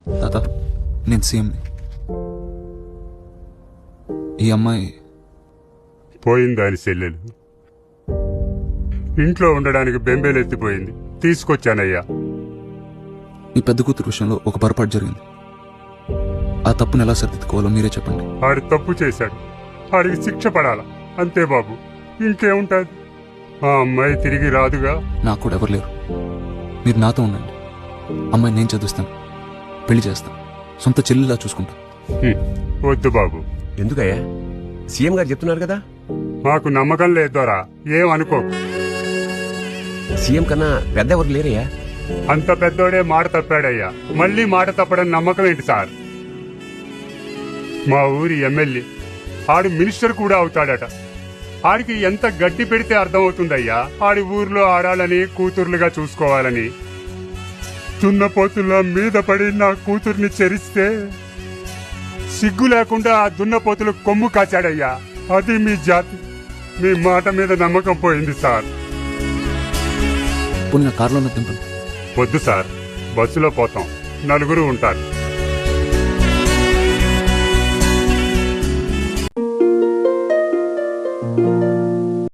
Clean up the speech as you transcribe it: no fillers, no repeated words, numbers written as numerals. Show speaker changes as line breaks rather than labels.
తాత, నేను సీఎంని. ఈ అమ్మాయి
పోయింది దాని చెల్లెలు. ఇంట్లో ఉండడానికి బెంబేలెత్తిపోయింది. తీసుకొచ్చానయ్యా.
మీ పెద్ద కూతురు విషయంలో ఒక పొరపాటు జరిగింది. ఆ తప్పును ఎలా సరిదిద్దుకోవాలో మీరే చెప్పండి.
ఆడు తప్పు చేశాడు, ఆడికి శిక్ష పడాలా, అంతే బాబు. ఇంకేముంటుంది? ఆ అమ్మాయి తిరిగి రాదుగా.
నాకు కూడా ఎవరు లేరు. మీరు నాతో ఉండండి. అమ్మాయి నేను చదివిస్తాను, పెళ్లి చేస్తాను, సొంత చెల్లిలా చూసుకుంటాను.
వద్దు బాబు.
ఎందుకయ్యా? సీఎం గారు చెప్తున్నారు కదా.
మాకు నమ్మకం లేదు దొరా, ఏం అనుకోకు.
సీఎం కన్నా పెద్ద ఎవరు లేరయ్యా.
అంత పెద్దోడే మాట తప్పాడయ్యా. మళ్ళీ మాట తప్పడం నమ్మకం ఏంటి సార్? మా ఊరి ఎమ్మెల్యే, ఆడు మినిస్టర్ కూడా అవుతాడట. ఆడికి ఎంత గడ్డి పెడితే అర్థమవుతుందయ్యా ఆడి ఊర్లో ఆడాలని, కూతుర్లుగా చూసుకోవాలని. దున్నపోతుల మీద పడి నా కూతుర్ని చెరిస్తే సిగ్గు లేకుండా ఆ దున్నపోతులు కొమ్ము కాచాడయ్యా. అది మీ జాతి. మీ మాట మీద నమ్మకం పోయింది సార్.
పోనీ నా కారులో దింపండి.
వద్దు సార్, బస్సులో పోతాం, నలుగురు ఉంటారు.